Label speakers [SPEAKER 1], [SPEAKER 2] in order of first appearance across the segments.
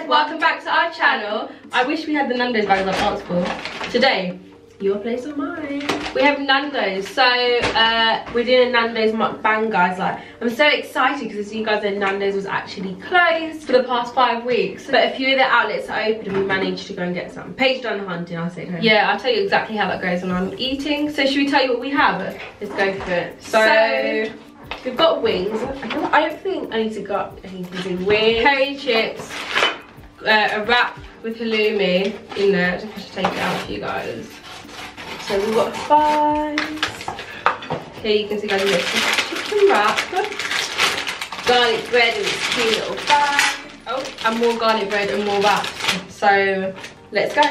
[SPEAKER 1] guys, welcome back to our channel. I wish we had the Nandos bags I asked for. Today, your place or mine. We have Nandos, so we're doing a Nandos mukbang, guys. Like, I'm so excited because as you guys know, Nandos was actually closed for the past 5 weeks, but a few of the outlets are open and we managed to go and get some. Paige done the hunting, I'll say. Yeah, I'll tell you exactly how that goes when I'm eating. So should we tell you what we have? Let's go for it. So we've got wings. I don't think I need to get anything. Wings, curry chips, a wrap with halloumi in there. I just have to take it out for you guys. So we've got fries. Here you can see, guys, we've got chicken wrap, garlic bread and it's cute little fries. Oh, and more garlic bread and more wraps. So let's go.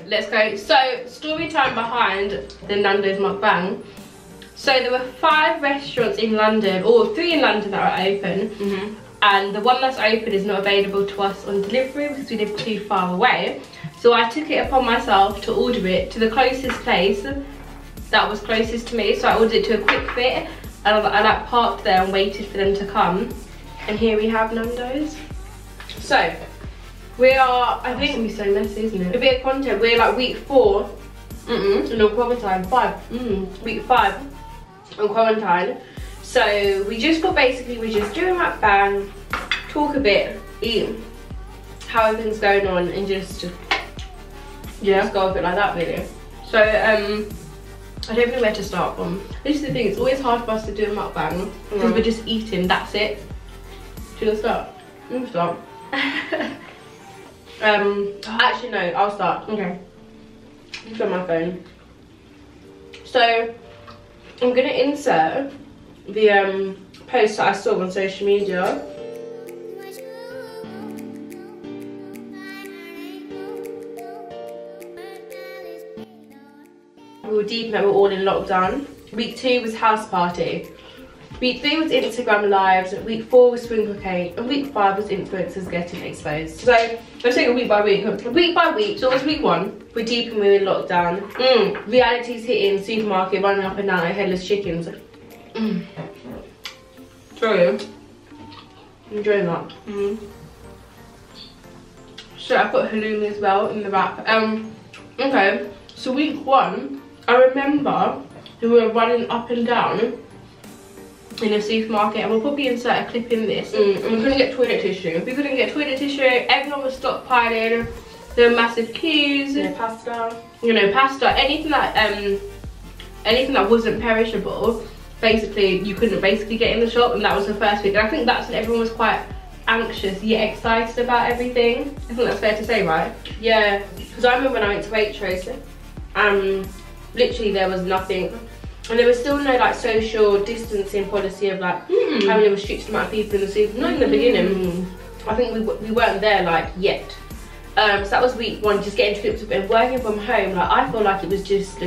[SPEAKER 1] Let's go. So story time behind the Nandos mukbang. So there were 5 restaurants in London, or 3 in London that are open. And the one that's open is not available to us on delivery because we live too far away. So I took it upon myself to order it to the closest place that was closest to me. So I ordered it to a quick fit and I parked there and waited for them to come. And here we have Nandos. So we are, I think, it's gonna be so messy, isn't it? A bit of content. We're like week 4. No, quarantine 5. Week 5 on quarantine. So we just got, basically we're just doing mukbang, talk a bit, eat, how everything's going on, and just go a bit like that, really. So I don't know where to start from. This is the thing, it's always hard for us to do a mukbang because we're just eating, that's it. Should I start? You start. Actually no, I'll start. Okay. Just on my phone. So I'm gonna insert the post that I saw on social media. We were deep in that, we were all in lockdown. Week 2 was house party. Week 3 was Instagram lives. Week 4 was sprinkle cake. And week 5 was influencers getting exposed. So let's take it week by week. Week by week, so it was week 1. We're deep and we're in lockdown. Reality's hitting, supermarket running up and down like headless chickens. Sorry, enjoying that. So I put halloumi as well in the wrap. Okay, so week 1, I remember we were running up and down in a supermarket, and we'll probably insert a clip in this. And we couldn't get toilet tissue. If we couldn't get toilet tissue, everyone was stockpiling. There were massive queues. Yeah, pasta. You know, pasta. Anything that wasn't perishable. Basically, you couldn't basically get in the shop, and that was the first week. And I think that's when everyone was quite anxious yet excited about everything. I think that's fair to say, right? Yeah, because I remember when I went to Waitrose, literally there was nothing, and there was still no like social distancing policy of like having a restricted amount of people in the super. Not in the beginning. I think we weren't there like yet. So that was week 1, just getting trips and working from home. Like I feel like it was just.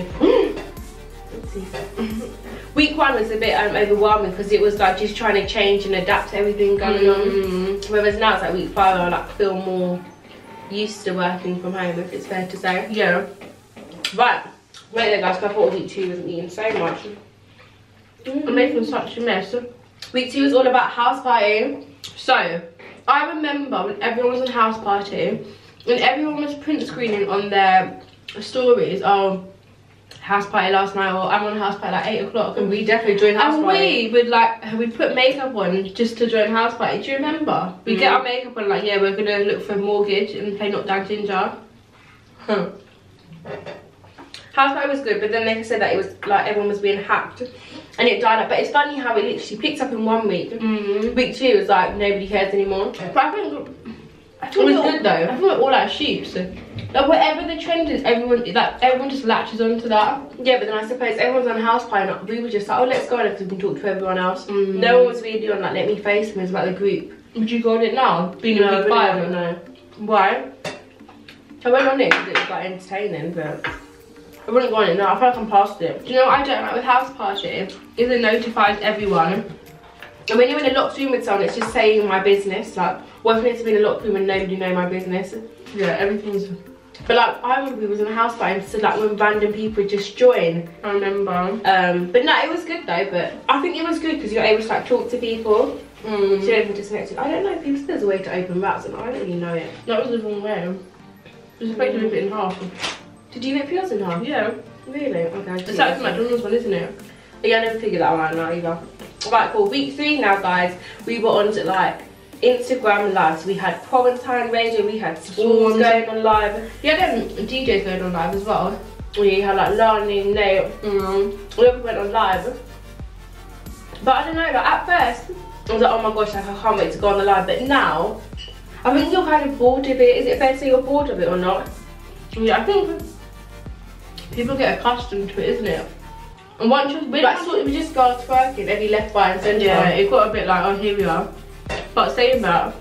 [SPEAKER 1] Week 1 was a bit overwhelming because it was like just trying to change and adapt to everything going on. Whereas now it's like week 5, I like feel more used to working from home, if it's fair to say. Yeah. Right. Wait there, guys, because I thought week 2 wasn't eating so much. I'm making such a mess. Week 2 was all about house party. So I remember when everyone was on house party and everyone was print screening on their stories. Oh, house party last night, or I'm on house party like 8 o'clock, and we definitely joined house party. And we'd put makeup on just to join house party. Do you remember? We get our makeup on, like, yeah, we're gonna look for a mortgage and play Knock Down Ginger. House party was good, but then they said that it was like everyone was being hacked and it died up. But it's funny how it literally picked up in 1 week. Week 2 was like nobody cares anymore. But I think it was good though. I think we're all like sheep. So like whatever the trend is, everyone just latches onto that. Yeah, but then I suppose everyone's on house party. And we were just like, oh, let's go on it because we can talk to everyone else. No one was really on like let me face them. It was about the group. Would you go on it now? Being in week 5? No. Why? I went on it because it was like entertaining, but I wouldn't go on it now. I feel like I'm past it. Do you know what I don't like with house party? Is it notifies everyone. And when you're in a locked room with someone, it's just saying my business. Like, what if it's to be in a locked room and nobody know my business? Yeah, everything's. But like, I remember we was in a house party, so like when random people would just join. I remember. But no, it was good though. But I think it was good because you're able to like talk to people. She don't even disconnect it. I don't know, people say there's a way to open wraps and I don't really know it.
[SPEAKER 2] That was the wrong way. You're supposed to rip it in half.
[SPEAKER 1] Did you rip yours in half?
[SPEAKER 2] Yeah.
[SPEAKER 1] Really? Okay.
[SPEAKER 2] It's like the McDonald's one, isn't it?
[SPEAKER 1] Yeah, I never figured that one out now either. Right, cool. Week 3 now, guys. We were on to like Instagram lives. We had Quarantine Radio, we had Swarms going on live.
[SPEAKER 2] Yeah, then DJs going on live as well.
[SPEAKER 1] We had like Lani, Nate. We all went on live. But I don't know, like at first, I was like, oh my gosh, like, I can't wait to go on the live. But now, I think you're kind of bored of it. Is it fair to say you're bored of it or not?
[SPEAKER 2] Yeah, I think people get accustomed to it, isn't it? And once you're
[SPEAKER 1] we just go twerking every left, right and centre.
[SPEAKER 2] Yeah, it got a bit like, oh, here we are. But saying that,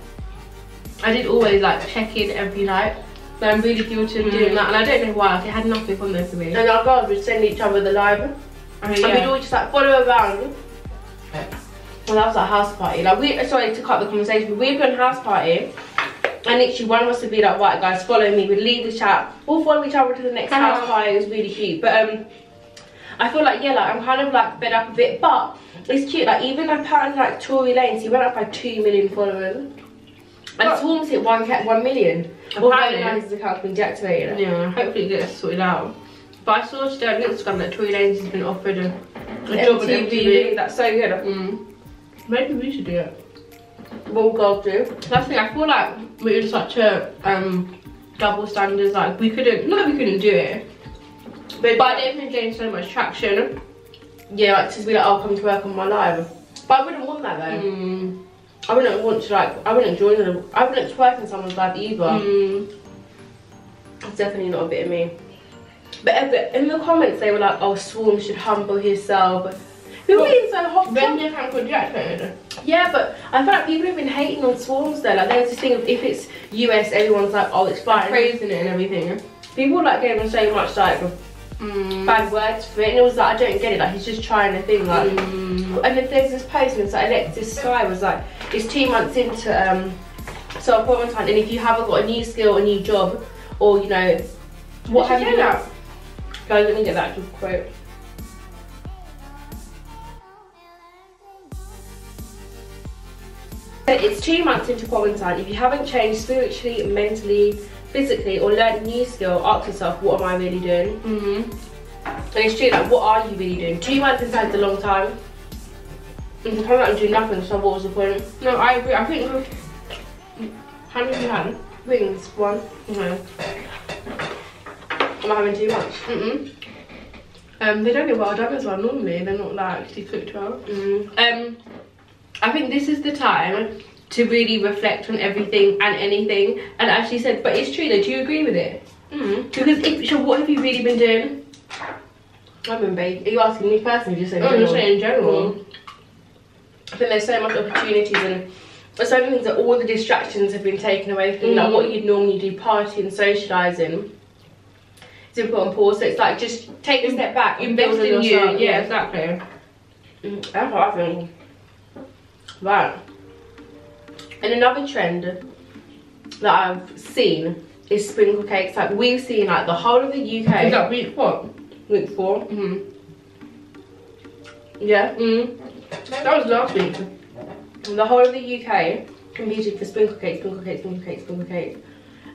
[SPEAKER 2] I did always like check in every night. So I'm really guilty of doing that, and I don't know why. Like, it had nothing on there for me.
[SPEAKER 1] And our girls would send each other the live. And we'd all just like follow around. Well, that was like house party. Like sorry to cut the conversation, but we'd be on house party, and literally one of us would be like, right guys, follow me. We'd leave the chat, all follow each other to the next house party. It was really cute. But I feel like, yeah, like I'm kind of like fed up a bit, but it's cute. Like even apparently like Tory Lanez, he went up by 2 million followers. And Swarms hit 1 million. Apparently his account's been deactivated.
[SPEAKER 2] Yeah, hopefully it gets sorted out. But I saw today on Instagram that Tory Lanez has been offered a job on MTV.
[SPEAKER 1] That's so good.
[SPEAKER 2] Maybe we should do it.
[SPEAKER 1] We'll go do.
[SPEAKER 2] That's the thing, I feel like we're in such a double standards. Like we couldn't, not that we couldn't do it, but I don't think it gained so much traction.
[SPEAKER 1] Yeah, like to be like, oh, come to work on my live. But I wouldn't want that though. I wouldn't want to like, I wouldn't join them. I wouldn't twerk on someone's live either. It's definitely not a bit of me. But in the comments they were like, oh, Swarm should humble himself. People being so hot.
[SPEAKER 2] When the account got deactivated.
[SPEAKER 1] Yeah, but I feel like people have been hating on Swarms though. Like there's this thing of if it's US, everyone's like, oh, it's fine,
[SPEAKER 2] praising it and everything.
[SPEAKER 1] People like gave him so much like bad words for it, and it was like, I don't get it. Like he's just trying a thing. Like, and if there's this post, and it's like Alexis Sky was like, it's 2 months into so quarantine, and if you haven't got a new skill, a new job, or you know, what have you done? Guys, let me get that quote. It's 2 months into quarantine. If you haven't changed spiritually, mentally, physically, or learned a new skill, ask yourself, what am I really doing? And it's true, like, what are you really doing? 2 months inside is a long time. And to come out and do nothing, so what was the point?
[SPEAKER 2] No, I agree. I think how many have you had?
[SPEAKER 1] Wings, 1. Am I having too much?
[SPEAKER 2] They don't get well done as well normally. They're not like actually cooked well. I think this is the time to really reflect on everything and anything. And actually said, but it's true though. Do you agree with it? Because if so, what have you really been doing?
[SPEAKER 1] I've been baking. Are you asking me personally? Just saying.
[SPEAKER 2] I'm just saying in general.
[SPEAKER 1] I think there's so much opportunities and there's so many things that all the distractions have been taken away from. Like what you'd normally do, partying, socialising. To put on pause, so it's like just take a step back, invest in you.
[SPEAKER 2] Yeah, exactly.
[SPEAKER 1] That's what I think. Right. And another trend that I've seen is sprinkle cakes. Like we've seen like the whole of the UK.
[SPEAKER 2] Is that week what?
[SPEAKER 1] Week 4. Yeah.
[SPEAKER 2] That was last week.
[SPEAKER 1] The whole of the UK competed for sprinkle cakes, sprinkle cakes, sprinkle cakes, sprinkle cakes.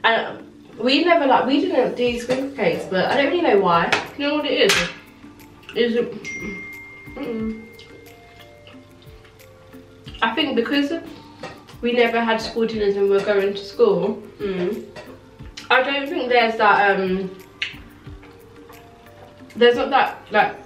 [SPEAKER 1] And we never like, we didn't do sprinkle cakes, but I don't really know why.
[SPEAKER 2] You know what it is? Is it? I think because we never had school dinners when we were going to school. I don't think there's that there's not that like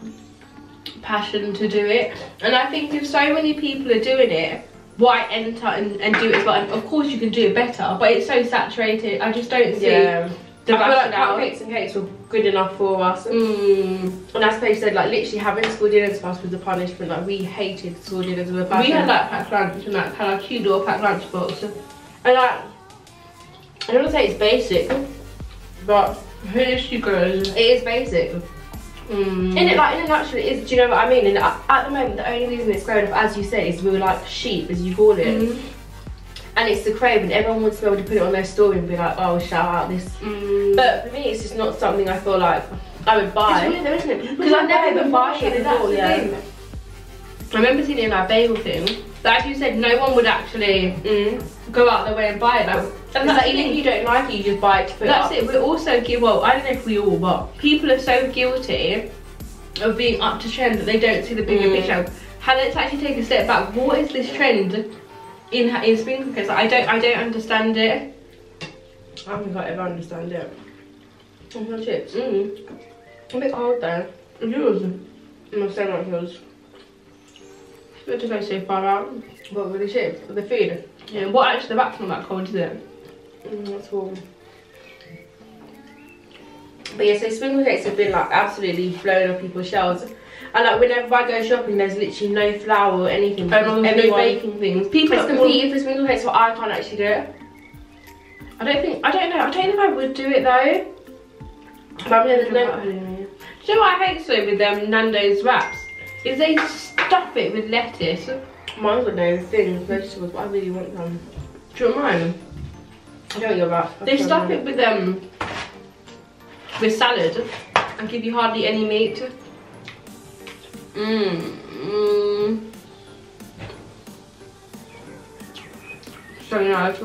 [SPEAKER 2] passion to do it, and I think if so many people are doing it, why enter and do it as well? And of course you can do it better, but it's so saturated. I just don't see the
[SPEAKER 1] I feel like cupcakes and cakes were good enough for us. And as Paige said, like literally having school dinners for us was the punishment. Like we hated school dinners with a passion.
[SPEAKER 2] We had like packed lunch and like had a cute little packed lunch box.
[SPEAKER 1] And like, I don't want to say it's basic, but
[SPEAKER 2] here she goes.
[SPEAKER 1] It is basic. In it, like in a nutshell, it is. Do you know what I mean? And at the moment, the only reason it's growing up, as you say, is we were like sheep, as you call it. And it's the crave, and everyone wants to be able to put it on their story and be like, oh, shout out this. But for me, it's just not something I feel like I would buy.
[SPEAKER 2] It's weird though, isn't it?
[SPEAKER 1] Because I've never even bought it before.
[SPEAKER 2] I remember seeing it in our bagel thing. But as you said, no one would actually go out their way and buy it. Like,
[SPEAKER 1] and that's even if you don't like it, you just buy it to put
[SPEAKER 2] that's
[SPEAKER 1] it up.
[SPEAKER 2] We're also, well, I don't know if we all, but people are so guilty of being up to trend that they don't see the bigger picture. Let's actually take a step back. What is this trend in sprinkle cakes? Like, I don't understand it.
[SPEAKER 1] I don't think I ever understand it.
[SPEAKER 2] Oh, my chips.
[SPEAKER 1] A bit cold though.
[SPEAKER 2] Yours.
[SPEAKER 1] No, so much yours.
[SPEAKER 2] But to go so far out.
[SPEAKER 1] What, with the chips? With the food?
[SPEAKER 2] Yeah, what actually, the back's not that cold, is it?
[SPEAKER 1] That's warm. But yeah, so sprinkle cakes have been like absolutely blowing off people's shelves. And like whenever I go shopping, there's literally no flour or anything.
[SPEAKER 2] No baking things.
[SPEAKER 1] People are competing for sprinkle cakes, but I can't actually do it. I don't know if I would do it though. But I mean, there's no.
[SPEAKER 2] Do you know what I hate so with Nando's wraps? Is they stuff it with lettuce.
[SPEAKER 1] Mine's got no things, vegetables, but I really want them.
[SPEAKER 2] Do you want mine?
[SPEAKER 1] I don't get wraps.
[SPEAKER 2] They stuff it with salad and give you hardly any meat. So nice.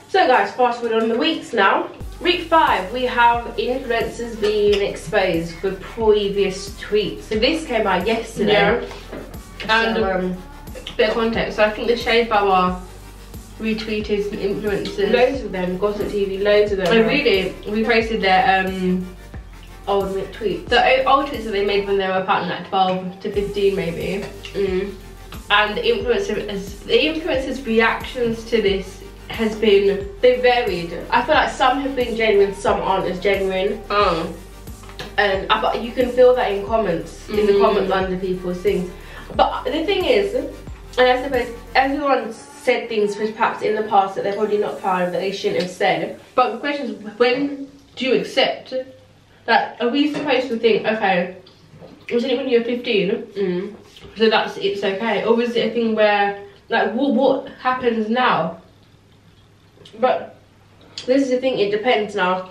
[SPEAKER 1] So guys, fast forward on the weeks now. Week 5, we have influencers being exposed for previous tweets. So this came out yesterday.
[SPEAKER 2] Yeah. And
[SPEAKER 1] so,
[SPEAKER 2] bit of context. So I think the Shade Bar retweeted some influencers.
[SPEAKER 1] loads of them, Gossip TV, loads of them.
[SPEAKER 2] Oh really? We posted their
[SPEAKER 1] old tweets.
[SPEAKER 2] the old tweets that they made when they were apart, like 12 to 15 maybe. And the influencers' reactions to this has been,
[SPEAKER 1] they varied. I feel like some have been genuine, some aren't as genuine. And you can feel that in comments, in the comments under people's things. But the thing is, and I suppose everyone said things perhaps in the past that they're probably not proud of, that they shouldn't have said.
[SPEAKER 2] But the question is, when do you accept that? Are we supposed to think, okay, wasn't it when you were 15? So it's okay, or was it a thing where, like, what happens now?
[SPEAKER 1] But this is the thing, it depends now.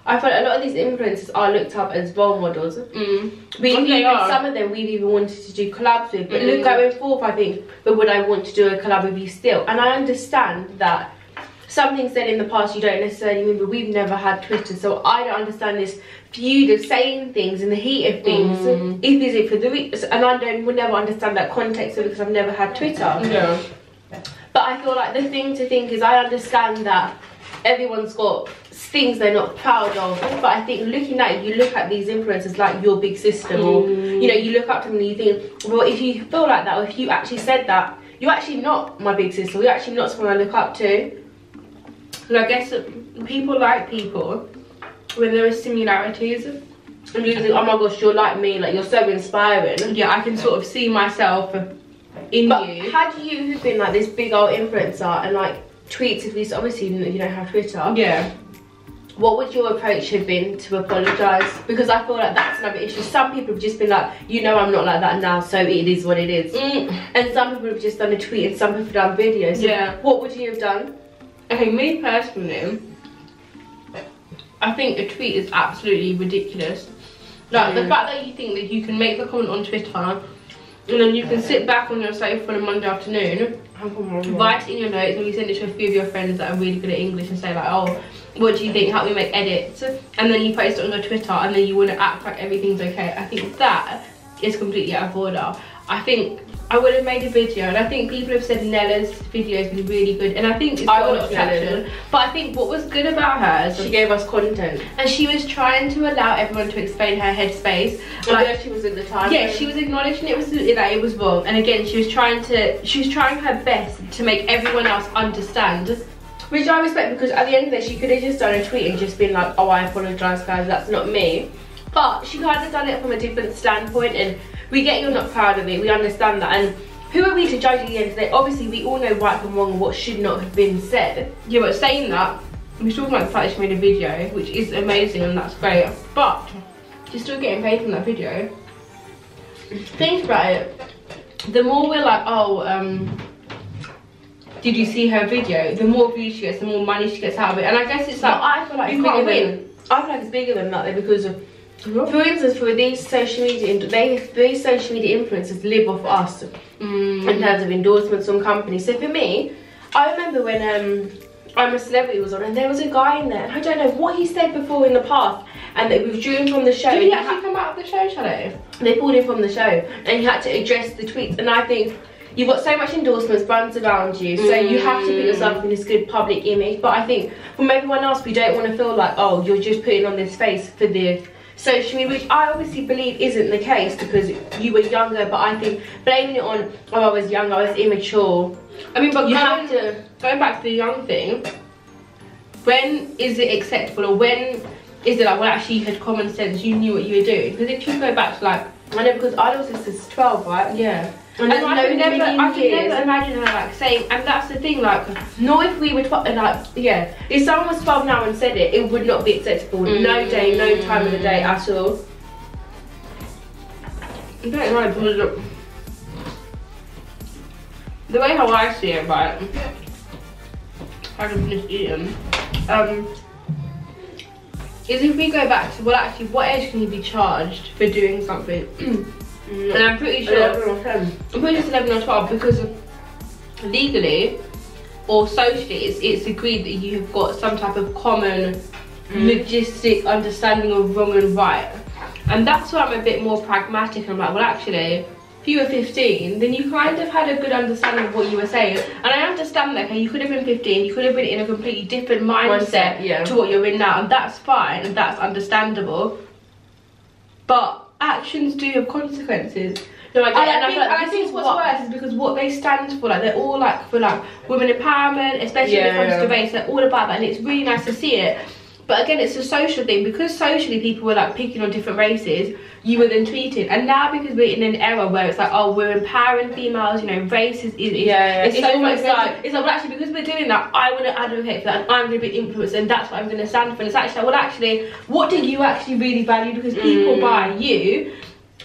[SPEAKER 1] I feel like a lot of these influencers are looked up as role models. Some of them we've even wanted to do collabs with. But look, going forth, I think, but would I want to do a collab with you still? And I understand that some things said in the past you don't necessarily remember. We've never had Twitter, so I don't understand this feud of saying things in the heat of things. Is it for the week? And I would never understand that context of it because I've never had Twitter.
[SPEAKER 2] Yeah.
[SPEAKER 1] But I feel like the thing to think is, I understand that everyone's got things they're not proud of, but I think looking at it, you look at these influencers like your big sister, or you know, you look up to them and you think, well, if you feel like that, or if you actually said that, you're actually not my big sister, you're actually not someone I look up to.
[SPEAKER 2] And I guess people like people when there are similarities.
[SPEAKER 1] And you think, oh my gosh, you're like me, like you're so inspiring.
[SPEAKER 2] Yeah, I can sort of see myself in you.
[SPEAKER 1] Had you been like this big old influencer and like tweets, at least obviously you don't have Twitter.
[SPEAKER 2] Yeah.
[SPEAKER 1] What would your approach have been to apologise? Because I feel like that's another issue. Some people have just been like, you know, I'm not like that now, so it is what it is. And some people have just done a tweet and some people have done videos. So
[SPEAKER 2] yeah.
[SPEAKER 1] What would you have done?
[SPEAKER 2] Okay, me personally, I think a tweet is absolutely ridiculous. Like the fact that you think that you can make the comment on Twitter and then you can sit back on your sofa on a Monday afternoon, write it in your notes, and you send it to a few of your friends that are really good at English and say like, oh, what do you think, help me make edits, and then you post it on your Twitter and then you want to act like everything's okay. I think that is completely out of order. I think I would have made a video, and I think people have said Nella's video has been really good, and I think it's got a lot of traction. But I think what was good about her is
[SPEAKER 1] she gave us content,
[SPEAKER 2] and she was trying to allow everyone to explain her headspace.
[SPEAKER 1] Like she was at the time.
[SPEAKER 2] Yeah, she was acknowledging it was that it was wrong, and again she was trying her best to make everyone else understand.
[SPEAKER 1] Which I respect, because at the end of it, she could have just done a tweet and just been like, oh, I apologise guys, that's not me. But she kind of done it from a different standpoint, and we get you're not proud of it, we understand that, and who are we to judge at the end of the day? Obviously we all know right from wrong and what should not have been said.
[SPEAKER 2] Yeah, but saying that, we're talking about the fact that she made a video, which is amazing and that's great, but she's still getting paid from that video. Think about it, the more we're like, oh, did you see her video? The more views she gets, the more money she gets out of it. And I guess it's like,
[SPEAKER 1] I feel like
[SPEAKER 2] you can't win.
[SPEAKER 1] I feel like it's bigger than that though, because For instance, for these social media influencers live off us in terms of endorsements on companies. So for me, I remember when I'm a Celebrity was on, and there was a guy in there, and I don't know what he said before in the past, and they withdrew him from the show.
[SPEAKER 2] Did he actually come out of the show, Shadow?
[SPEAKER 1] They pulled him from the show, and he had to address the tweets. And I think you've got so much endorsements, brands around you, so you have to put yourself in this good public image. But I think from everyone else, we don't want to feel like, oh, you're just putting on this face for the social media, which I obviously believe isn't the case because you were younger. But I think blaming it on, oh, I was young, I was immature.
[SPEAKER 2] I mean, but
[SPEAKER 1] you have to.
[SPEAKER 2] Going back to the young thing, when is it acceptable, or when is it like, well, actually you had common sense, you knew what you were doing? Because if you go back to like,
[SPEAKER 1] I know, because Idol's sister's 12, right?
[SPEAKER 2] Yeah.
[SPEAKER 1] And
[SPEAKER 2] I can never imagine her like saying, and that's the thing, like,
[SPEAKER 1] not if we were like, yeah, if someone was 12 now and said it, it would not be acceptable. No day, no time of the day at all.
[SPEAKER 2] I don't know, because the way how I see it, right, I can finish eating, is if we go back to, well, actually, what age can you be charged for doing something? And I'm pretty sure
[SPEAKER 1] 11 or 10.
[SPEAKER 2] I'm pretty sure it's 11 or 12, because legally or socially it's agreed that you've got some type of common logistic understanding of wrong and right. And that's why I'm a bit more pragmatic. I'm like, well, actually, if you were 15, then you kind of had a good understanding of what you were saying. And I understand that, okay, you could have been 15, you could have been in a completely different mindset to what you're in now, and that's fine, and that's understandable. But actions do have consequences.
[SPEAKER 1] No, I get it.
[SPEAKER 2] And I think what's worse is because what they stand for, like, they're all like for like women empowerment, especially when it comes to race. They're all about that, and it's really nice to see it. But again, it's a social thing, because socially people were like picking on different races. You were then treated, and now because we're in an era where it's like, oh, we're empowering females, you know, race is it's so much like, it's like, well, actually, because we're doing that, I want to advocate for that, and I'm going to be influenced, and that's what I'm going to stand for. And it's actually like, well, actually, what do you actually really value? Because people buy you,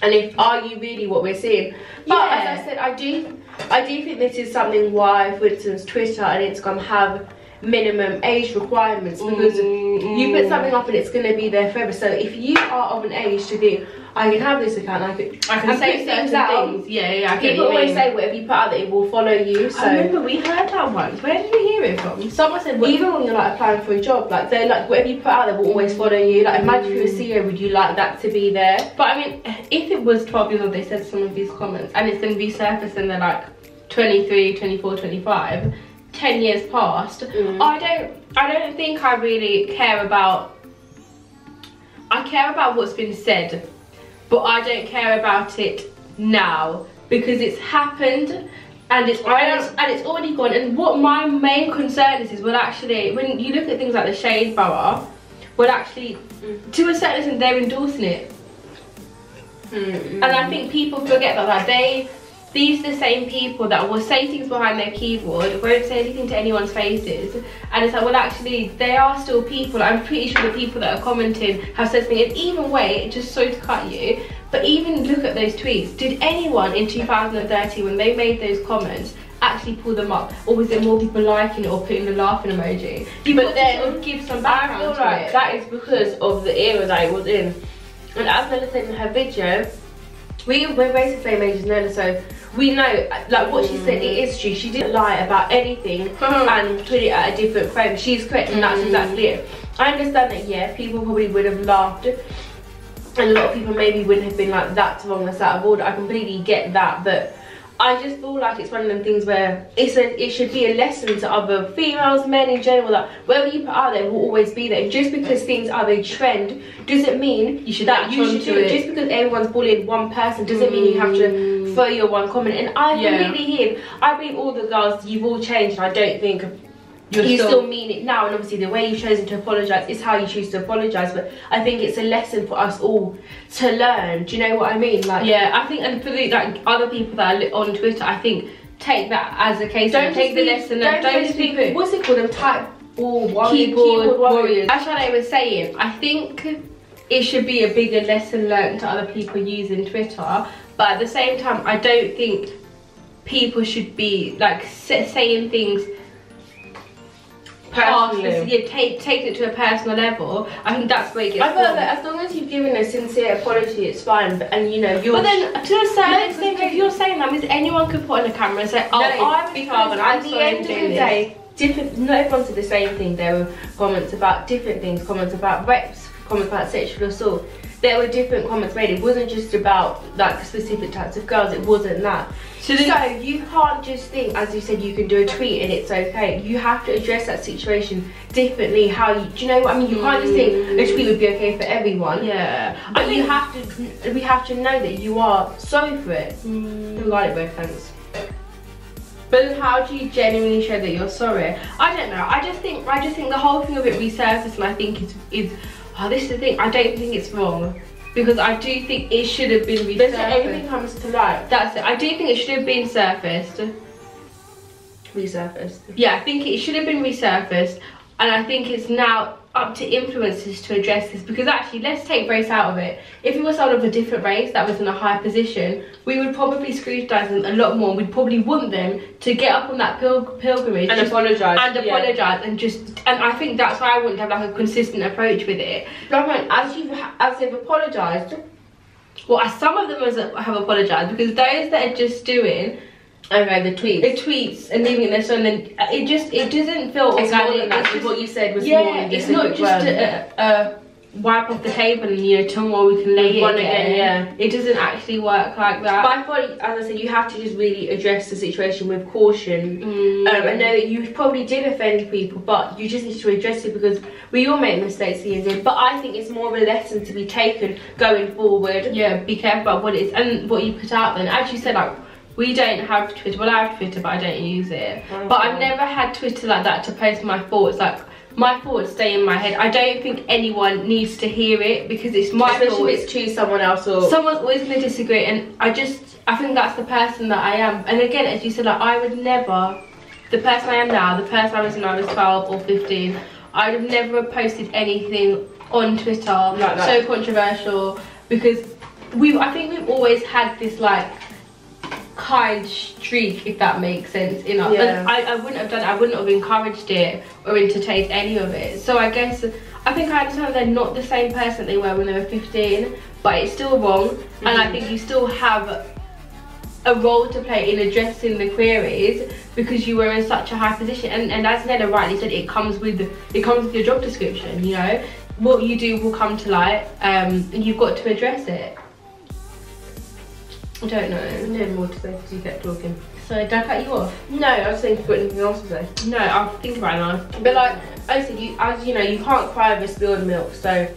[SPEAKER 1] and if are you really what we're seeing? But as I said, I do think this is something why, for instance, Twitter and Instagram have minimum age requirements, because you put something up and it's going to be there forever. So if you are of an age to think, I can have this account, I can say certain things.
[SPEAKER 2] Yeah,
[SPEAKER 1] people always say whatever you put out that it will follow you. So
[SPEAKER 2] I remember we heard that once. Where did we hear it from?
[SPEAKER 1] Someone said, well, even when you're like applying for a job, like they're like, whatever you put out there will always follow you. Like, imagine if you were CEO, would you like that to be there?
[SPEAKER 2] But I mean, if it was 12 years old, they said some of these comments, and it's going to be surfaced and they're like 23, 24, 25, 10 years past, I don't think I really care about, I care about what's been said, but I don't care about it now, because it's happened and it's already gone. And what my main concern is well, actually, when you look at things like the Shade Borough, well, actually, to a certain extent, they're endorsing it. And I think people forget that, like, these are the same people that will say things behind their keyboard, won't say anything to anyone's faces, and it's like, well, actually, they are still people. I'm pretty sure the people that are commenting have said something. And even wait, just sorry to cut you, but even look at those tweets. Did anyone in 2013, when they made those comments, actually pull them up, or was there more people liking it or putting the laughing emoji?
[SPEAKER 1] But then
[SPEAKER 2] sort of give some background.
[SPEAKER 1] I feel like that is because of the era that it was in. And as Nella said in her video, we're basically the same age as Nella, so we know, like, what she said, it is true. She didn't lie about anything and put it at a different frame. She's correct, and that's exactly it. I understand that, yeah, people probably would have laughed, and a lot of people maybe wouldn't have been like, that's wrong, that's out of order. I completely get that, but I just feel like it's one of them things where it should be a lesson to other females, men in general, that whatever you put out there will always be there. Just because things are a trend doesn't mean you should do it. Just because everyone's bullying one person doesn't mean you have to throw your one comment. And I completely hear, I believe all the girls, you've all changed, and I don't think you still mean it now. And obviously the way you've chosen to apologise is how you choose to apologise, but I think it's a lesson for us all to learn. Do you know what I mean? Like,
[SPEAKER 2] yeah, I think, and for the, like, other people that are on Twitter, I think take that as a case. Don't take the lesson. Don't just think,
[SPEAKER 1] what's it called, them type or
[SPEAKER 2] keyboard warriors. As Shanae was saying, I think it should be a bigger lesson learned to other people using Twitter, but at the same time, I don't think people should be like saying things personally.
[SPEAKER 1] Taking it to a personal level, I think that's where it gets
[SPEAKER 2] I feel
[SPEAKER 1] wrong.
[SPEAKER 2] like as long as you've given a sincere apology, it's fine. And you know, you're.
[SPEAKER 1] But then, to a certain extent, if you're saying that, means anyone could put on a camera and say, "Oh, I'm a child, and I'm sorry for doing this."
[SPEAKER 2] Not everyone said the same thing. There were comments about different things, comments about rapes, comments about sexual assault. There were different comments made. It wasn't just about like specific types of girls. It wasn't that. So you can't just think, as you said, you can do a tweet and it's okay. You have to address that situation differently. Do you know what I mean? You can't just think a tweet would be okay for everyone.
[SPEAKER 1] Yeah.
[SPEAKER 2] But we have to know that you are sorry for it. Regarding both thanks.
[SPEAKER 1] But then how do you genuinely show that you're sorry? I don't know. I just think the whole thing of it resurfaced, and I think is this is the thing. I don't think it's wrong, because I do think it should have been resurfaced.
[SPEAKER 2] But everything comes to light.
[SPEAKER 1] That's it. I do think it should have been surfaced.
[SPEAKER 2] Resurfaced.
[SPEAKER 1] Yeah, I think it should have been resurfaced, and I think it's now up to influencers to address this, because actually, let's take race out of it. If it was someone of a different race that was in a high position, we would probably scrutinise them a lot more. We'd probably want them to get up on that pilgrimage
[SPEAKER 2] and apologise.
[SPEAKER 1] And I think that's why I want to have like a consistent approach with it.
[SPEAKER 2] But as they've apologised,
[SPEAKER 1] well, as some of them have apologised, because those that are just doing
[SPEAKER 2] the tweets
[SPEAKER 1] and leaving it there, so then it doesn't feel organic.
[SPEAKER 2] It's just what you said was more than just
[SPEAKER 1] it's not just a wipe off the table and, you know, tomorrow we can lay it again.
[SPEAKER 2] Yeah,
[SPEAKER 1] it doesn't actually work like that.
[SPEAKER 2] But I thought, as I said, you have to just really address the situation with caution. I know that you probably did offend people, but you just need to address it, because we all make mistakes here and there. But I think it's more of a lesson to be taken going forward.
[SPEAKER 1] Yeah, be careful about what it is and what you put out. Then, as you said, like, we don't have Twitter. Well, I have Twitter, but I don't use it. But I've never had Twitter like that to post my thoughts. Like, my thoughts stay in my head. I don't think anyone needs to hear it, because it's my thoughts.
[SPEAKER 2] Especially if it's to someone else, or
[SPEAKER 1] someone's always going to disagree. And I think that's the person that I am. And again, as you said, like, I would never, the person I am now, the person I was when I was 12 or 15, I would have never posted anything on Twitter
[SPEAKER 2] like
[SPEAKER 1] so controversial, because I think we've always had this like kind streak, if that makes sense, in us.
[SPEAKER 2] Yeah.
[SPEAKER 1] And I wouldn't have done it. I wouldn't have encouraged it or entertained any of it. So I think I understand they're not the same person they were when they were 15, but it's still wrong. And I think you still have a role to play in addressing the queries, because you were in such a high position. And as Nella rightly said, it comes with your job description. You know, what you do will come to light, and you've got to address it. I don't know.
[SPEAKER 2] No more to say, because you kept talking.
[SPEAKER 1] So did I cut you off?
[SPEAKER 2] No, I was thinking, got anything else to say?
[SPEAKER 1] No, I'll think about it now.
[SPEAKER 2] But like I said, as you know, you can't cry over spilled milk. So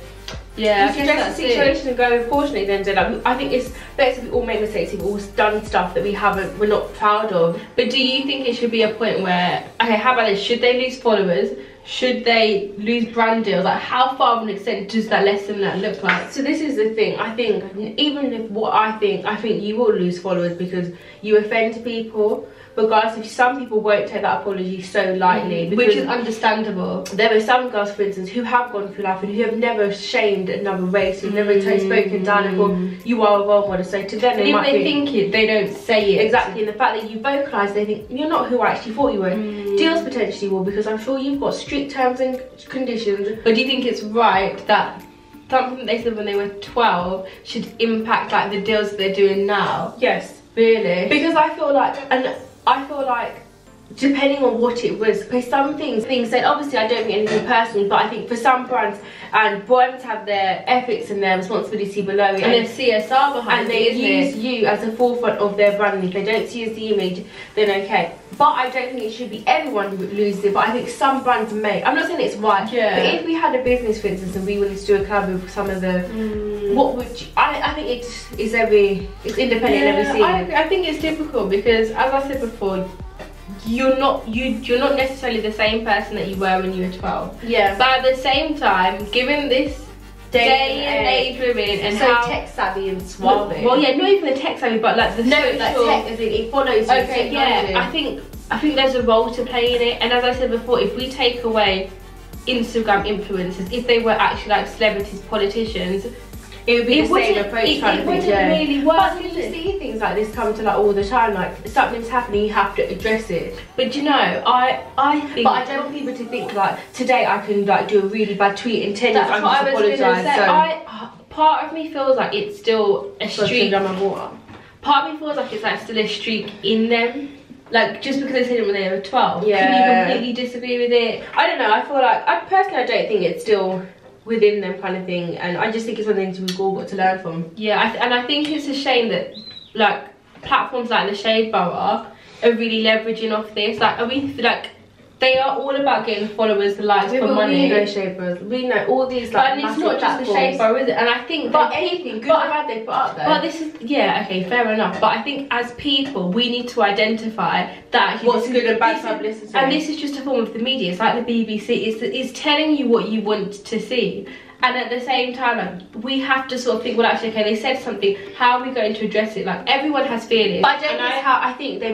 [SPEAKER 1] yeah,
[SPEAKER 2] you address the situation and go proportionately. Then like, I think it's better if we all make mistakes. We've all done stuff that we're not proud of.
[SPEAKER 1] But do you think it should be a point where, okay, how about this? Should they lose followers? Should they lose brand deals? Like, how far of an extent does that lesson look like?
[SPEAKER 2] So this is the thing. I think even if I think you will lose followers, because you offend people. Regardless, if some people won't take that apology so lightly,
[SPEAKER 1] which is understandable.
[SPEAKER 2] There are some girls, for instance, who have gone through life and who have never shamed another race, who've never spoken down and thought you are a role model. So to them,
[SPEAKER 1] they might think it, they don't say it.
[SPEAKER 2] Exactly, and the fact that you vocalise, they think you're not who I actually thought you were. Deals potentially will, because I'm sure you've got strict terms and conditions.
[SPEAKER 1] But do you think it's right that something they said when they were 12 should impact like the deals that they're doing now?
[SPEAKER 2] Yes,
[SPEAKER 1] really.
[SPEAKER 2] Because I feel like depending on what it was, because some things that obviously I don't think anything personal, but I think for some brands have their ethics and their responsibility below it,
[SPEAKER 1] and their CSR behind
[SPEAKER 2] and
[SPEAKER 1] it,
[SPEAKER 2] they use you as the forefront of their brand. And if they don't see as the image, then okay. But I don't think it should be everyone who loses it, but I think some brands may. I'm not saying it's right,
[SPEAKER 1] yeah.
[SPEAKER 2] But if we had a business, for instance, and we wanted to do a collab with some of the what would you, I think it's independent in every season.
[SPEAKER 1] I think it's difficult, because as I said before, you're not necessarily the same person that you were when you were 12.
[SPEAKER 2] Yeah.
[SPEAKER 1] But at the same time, given this day and age we're in, and
[SPEAKER 2] so
[SPEAKER 1] how
[SPEAKER 2] tech savvy and suave.
[SPEAKER 1] Well, yeah, not even the tech savvy, but like the
[SPEAKER 2] like tech, as in it follows.
[SPEAKER 1] Okay, yeah. I think there's a role to play in it, and as I said before, if we take away Instagram influencers, if they were actually like celebrities, politicians, it would be the same approach kind of thing.
[SPEAKER 2] It wouldn't really work.
[SPEAKER 1] But you just see things like this come to like all the time, like something's happening, you have to address it.
[SPEAKER 2] But you know, I think.
[SPEAKER 1] But I don't want people to think like today I can like do a really bad tweet and 10 years I just apologise.
[SPEAKER 2] So part of me feels like it's still a streak. Part of me feels like it's like still a streak in them. Like just because they said it when they were 12.
[SPEAKER 1] Yeah.
[SPEAKER 2] Can you completely disagree with it?
[SPEAKER 1] I don't know. I feel like I don't think it's still within them kind of thing, and I just think it's something we've all got to learn from.
[SPEAKER 2] Yeah, and I think it's a shame that like platforms like the Shade Borough are really leveraging off this. Like, are we like they are all about getting followers, likes, for money.
[SPEAKER 1] We know Shade Bros. We know all these like.
[SPEAKER 2] But it's not just the Shade Borough, is it? And I think.
[SPEAKER 1] But anything good or bad they put up there.
[SPEAKER 2] But this is okay, fair enough. But I think as people, we need to identify that
[SPEAKER 1] what's good and bad publicity.
[SPEAKER 2] And this is just a form of the media. It's like the BBC. It's telling you what you want to see. And at the same time, like, we have to sort of think, well, actually, okay, they said something. How are we going to address it? Like, everyone has feelings.
[SPEAKER 1] But I think they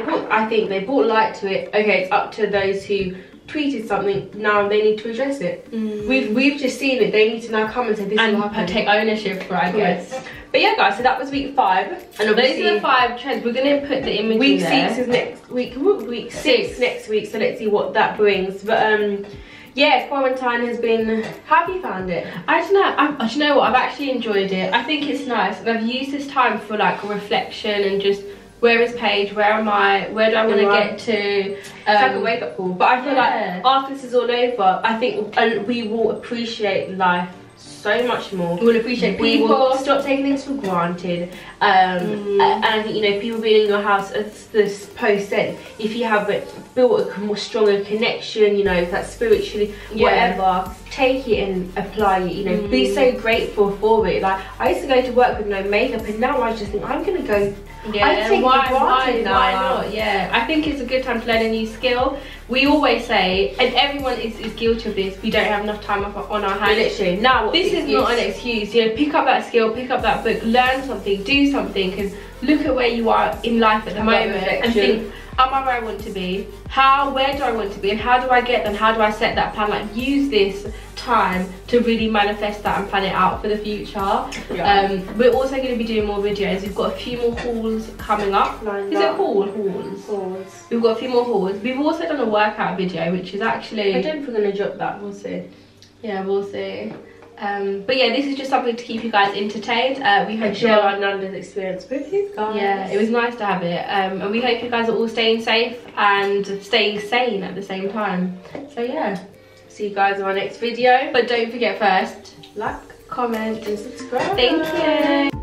[SPEAKER 1] brought light to it. Okay, it's up to those who tweeted something. Now they need to address it. We've just seen it. They need to now come and say this is what happened.
[SPEAKER 2] Take ownership for it, I guess.
[SPEAKER 1] But yeah, guys. So that was week 5, and
[SPEAKER 2] those are the 5 trends. We're gonna put the image.
[SPEAKER 1] Week
[SPEAKER 2] in there.
[SPEAKER 1] 6 is next week. Week 6 next week. So let's see what that brings. But yeah, quarantine has been. How have you found it?
[SPEAKER 2] I don't know. Do you know what? I've actually enjoyed it. I think it's nice, and I've used this time for like reflection and just where is Paige? Where am I? Where do I want to get to?
[SPEAKER 1] It's like a wake up call. But I feel like after this is all over, I think we will appreciate life so much more.
[SPEAKER 2] We'll appreciate people.
[SPEAKER 1] We will stop taking things for granted. And I think, you know, people being in your house, as this post said, if you have built a more stronger connection, you know, that's spiritually, whatever, take it and apply it, you know, be so grateful for it. Like, I used to go to work with no makeup, and now I just think I'm going to go.
[SPEAKER 2] Why not? Yeah, I think it's a good time to learn a new skill. We always say, and everyone is guilty of this, we don't have enough time on our hands.
[SPEAKER 1] Literally, now
[SPEAKER 2] this is not an excuse. You know, pick up that skill, pick up that book, learn something, do something, and look at where you are in life at the moment and think, am I where I want to be? Where do I want to be, and how do I get there, and how do I set that plan? Like, use this time to really manifest that and plan it out for the future. We're also going to be doing more videos. We've got a few more hauls coming up. Is it hauls? We've got a few more hauls. We've also done a workout video, which is actually,
[SPEAKER 1] I don't think we're going to drop that. We'll see.
[SPEAKER 2] Yeah, we'll see. But yeah, this is just something to keep you guys entertained. We hope
[SPEAKER 1] share our Nandos experience with you guys.
[SPEAKER 2] Yeah, it was nice to have it. And we hope you guys are all staying safe and staying sane at the same time. So yeah,
[SPEAKER 1] see you guys in our next video.
[SPEAKER 2] But don't forget first,
[SPEAKER 1] like,
[SPEAKER 2] comment
[SPEAKER 1] and subscribe.
[SPEAKER 2] Thank you.